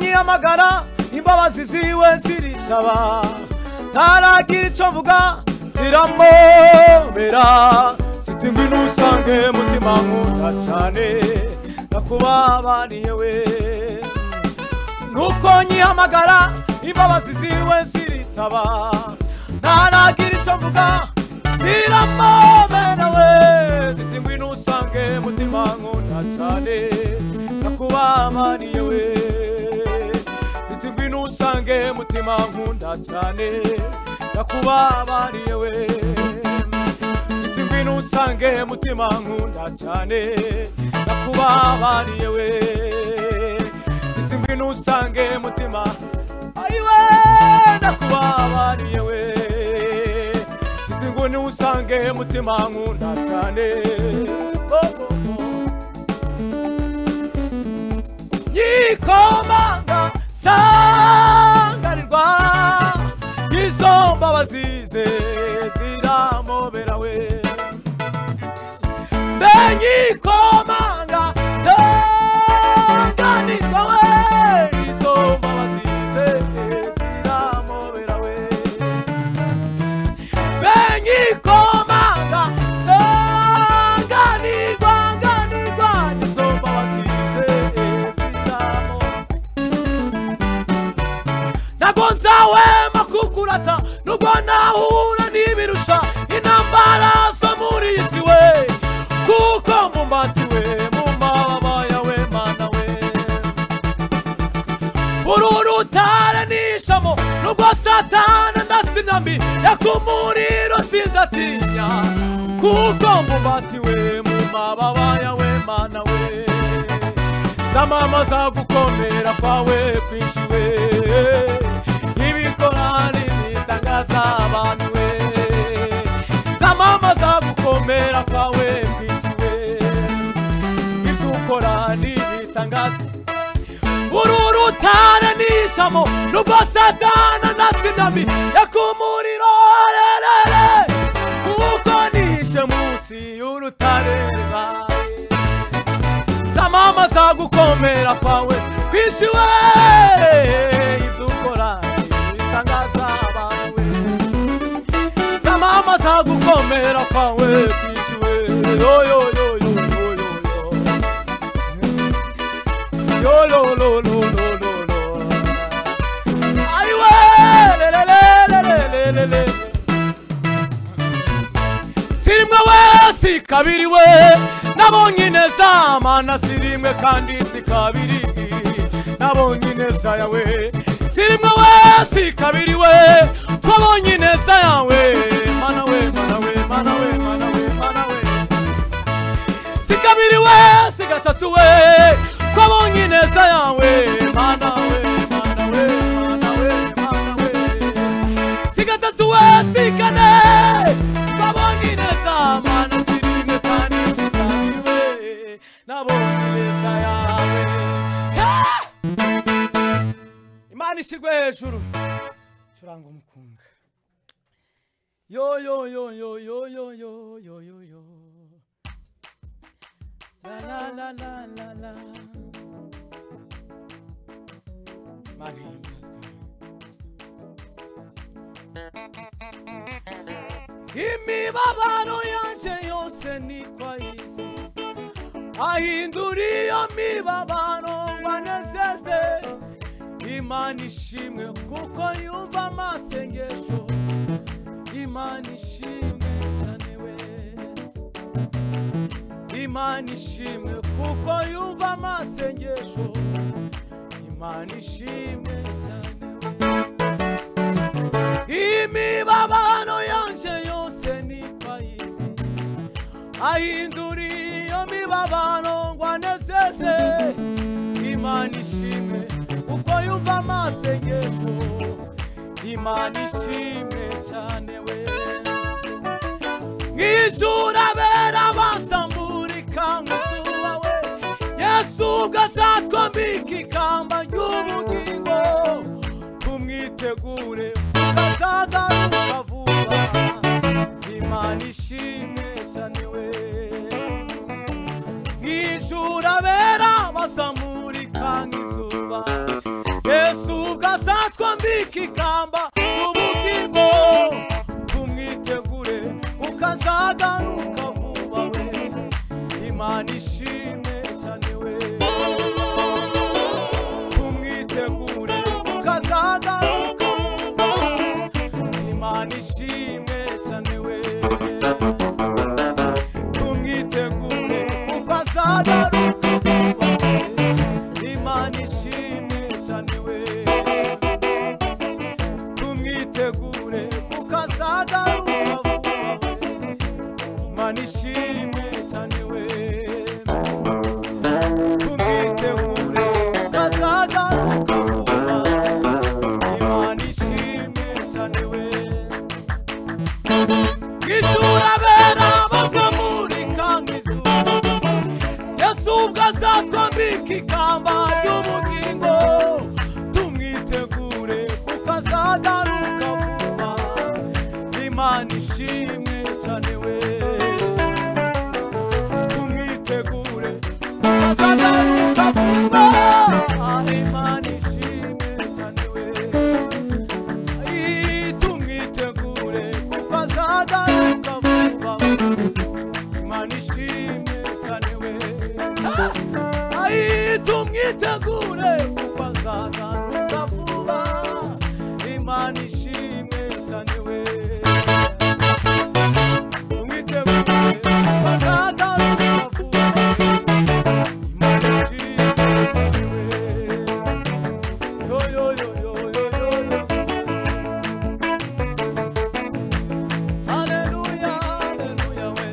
nyamagara imbabazi ziwe ziritaba ntaragira icyo mvuga ziramobera ziti ngwino usange mutima nkunda cyane nakubabariye we nuko nyihamagara imbabazi ziwe ziritaba ntaragira icyo mvuga ziramobera we ziti ngwino usange mutima nkunda cyane nakubabariye we ziti ngwino usange mutima nkunda cyane nakubabariye we ziti ngwino usange mutima nkunda cyane nakubabariye we ziti ngwino usange mutima ayiwe nakubabariye we ziti ngwino usange mutima nkunda cyane yikomanga sangarirwa izo mbabazi ze ziramobera we yikomanga sangarirwa we izo mbabazi ze ziramobera we yikomanga sangarirwa izo mbabazi ze nagonzawe makukurata nubwo nahura n'ibirusha intambara zo muri isi we kuko mumbatiwe mu mababa yawe mana we uru rutare nishamo nubwo satana ndasinambi yakumuriro sinzatinya kuko mumbatiwe mu mababa yawe mana we zamamaza gukomera kwawe kwishiwe ibikorani bitangaza abantu we zamamaza gukomera kwawe kwishiwe ibyukorani bitangaza uru rutare nishamo nubwo satana na sinami yakumuriro kuko nishe munsi y'urutare zamamaza gukomera kwawe kwishiwe ibyukorani bitangaza abantu we zamamaza gukomera kwawe kwishiwe yo yo yo yo yo yo lo lo lo lo lo ayiwe le le le le le sirimwe we sikabiri we nabonye neza mana sirimwe kandi sikabiri nabonye neza yawe sirimwe we sikabiri we twabonye neza yawe mana we mana we mana we mana we mana we sikabiri we sigatatu we twabonye neza yawe mana we mana we mana we mana we sigatatu we sikane twabonye neza mana sirimwe kandi sikabiri we nabonye neza yawe imana ishyirwe hejuru curanga umukunga yo yo yo yo yo yo yo yo yo yo la la la la la la imibabaro yanje yose ni kwa isi ahindura iyo mibabaro ngwanezeze imana ishimwe kuko yumva amasengesho imana ishimwe cyane we imana ishimwe kuko yumva amasengesho imana ishimwe cyane we imibabaro yanje yose ni kwa isi ahindura iyo mibabaro ngwanezeze imana ishimwe kuko yumva amasengesho imana ishimwe cyane we mw'ijuru abera basamburika nk'uzuba we yesu ubwo azatwambika ikamba ry'ubugingo tumwitegure azagaruka vuba imana ishimwe cyane we mw'ijuru abera basamburika nk'izuba azatwambika ikamba ry'ubugingo tumwitegure ukazagaruka vuba we Imana ishimwe cyane we tumwitegure ukazagaruka vuba Imana ishimwe cyane we tumwitegure ukazagaruka vuba Imana ishimwe cyane we tumwitegure ukazagaruka vuba Imana ishimwe cyane we tumwitegure ukazagaruka vuba Imana ishimwe cyane we Iturabera bazamurika nk'izuba Yesu ubwo azatwambika ikamba ry'ubugingo tumwitegure ukazagaruka vuba Imana ishimwe cyane we tumwitegure ukazagaruka vuba Imana ishimwe cyane we tumwitegure ukazagaruka vuba Imana ishimwe cyane we tumwitegure ukazagaruka vuba Imana ishimwe cyane we tumwitegure ukazagaruka vuba Imana ishimwe cyane we yo yo yo yo yo yo Hallelujah hallelujah we